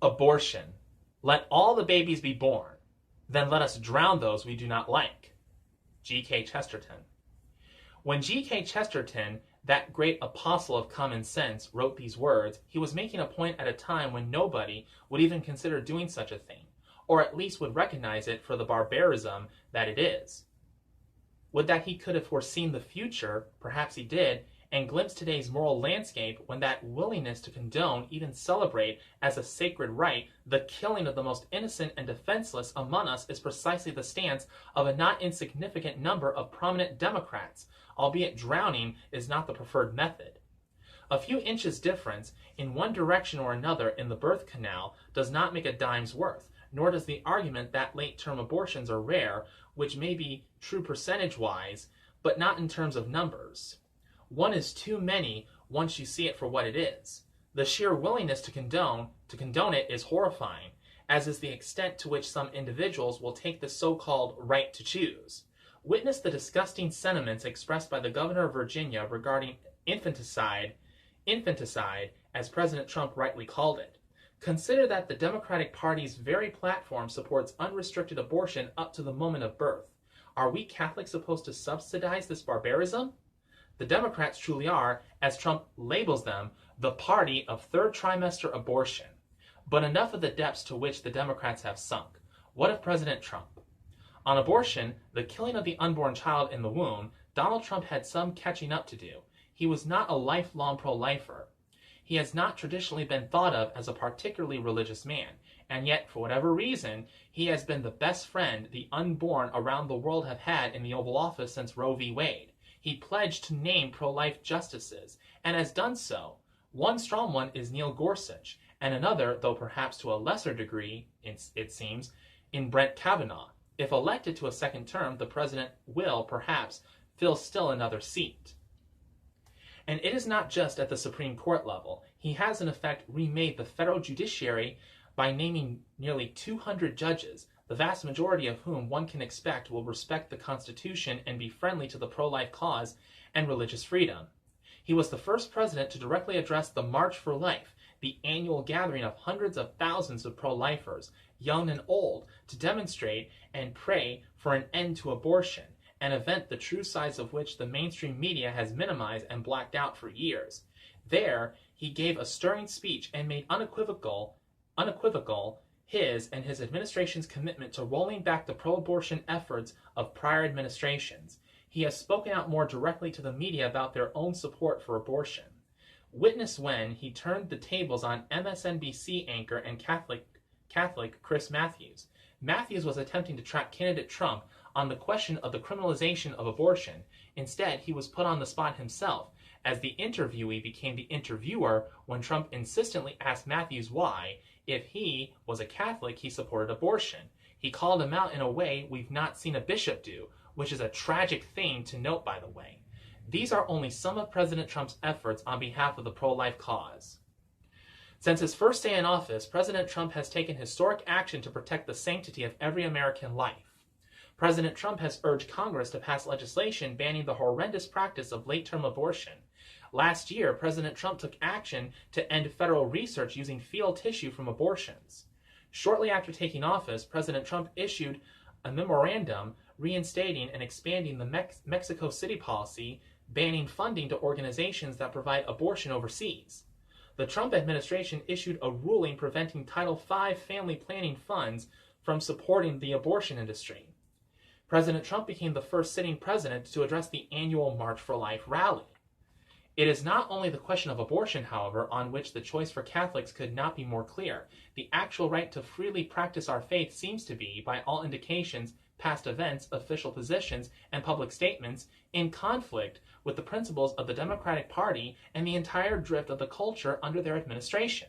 Abortion. Let all the babies be born, then let us drown those we do not like. G.K. Chesterton. When G.K. Chesterton, that great apostle of common sense, wrote these words, he was making a point at a time when nobody would even consider doing such a thing, or at least would recognize it for the barbarism that it is. Would that he could have foreseen the future, perhaps he did, and glimpsed today's moral landscape when that willingness to condone, even celebrate, as a sacred right, the killing of the most innocent and defenseless among us is precisely the stance of a not insignificant number of prominent Democrats, albeit drowning is not the preferred method. A few inches difference in one direction or another in the birth canal does not make a dime's worth, nor does the argument that late-term abortions are rare, which may be true percentage-wise, but not in terms of numbers. One is too many once you see it for what it is. The sheer willingness to condone it is horrifying, as is the extent to which some individuals will take the so-called right to choose. Witness the disgusting sentiments expressed by the governor of Virginia regarding infanticide, as President Trump rightly called it. Consider that the Democratic Party's very platform supports unrestricted abortion up to the moment of birth. Are we Catholics supposed to subsidize this barbarism? The Democrats truly are, as Trump labels them, the party of third trimester abortion. But enough of the depths to which the Democrats have sunk. What of President Trump? On abortion, the killing of the unborn child in the womb, Donald Trump had some catching up to do. He was not a lifelong pro-lifer. He has not traditionally been thought of as a particularly religious man, and yet, for whatever reason, he has been the best friend the unborn around the world have had in the Oval Office since Roe v. Wade. He pledged to name pro-life justices, and has done so. One strong one is Neil Gorsuch, and another, though perhaps to a lesser degree, it seems, in Brett Kavanaugh. If elected to a second term, the president will, perhaps, fill still another seat. And it is not just at the Supreme Court level. He has, in effect, remade the federal judiciary by naming nearly 200 judges, the vast majority of whom one can expect will respect the Constitution and be friendly to the pro-life cause and religious freedom. He was the first president to directly address the March for Life, the annual gathering of hundreds of thousands of pro-lifers, young and old, to demonstrate and pray for an end to abortion, an event the true size of which the mainstream media has minimized and blacked out for years. There, he gave a stirring speech and made unequivocal his and his administration's commitment to rolling back the pro-abortion efforts of prior administrations. He has spoken out more directly to the media about their own support for abortion. Witness when he turned the tables on MSNBC anchor and Catholic Chris Matthews. Matthews was attempting to track candidate Trump on the question of the criminalization of abortion. Instead, he was put on the spot himself, as the interviewee became the interviewer when Trump insistently asked Matthews why, if he was a Catholic, he supported abortion. He called him out in a way we've not seen a bishop do, which is a tragic thing to note, by the way. These are only some of President Trump's efforts on behalf of the pro-life cause. Since his first day in office, President Trump has taken historic action to protect the sanctity of every American life. President Trump has urged Congress to pass legislation banning the horrendous practice of late-term abortion. Last year, President Trump took action to end federal research using fetal tissue from abortions. Shortly after taking office, President Trump issued a memorandum reinstating and expanding the Mexico City policy, banning funding to organizations that provide abortion overseas. The Trump administration issued a ruling preventing Title V family planning funds from supporting the abortion industry. President Trump became the first sitting president to address the annual March for Life rally. It is not only the question of abortion, however, on which the choice for Catholics could not be more clear. The actual right to freely practice our faith seems to be, by all indications, past events, official positions, and public statements, in conflict with the principles of the Democratic Party and the entire drift of the culture under their administration.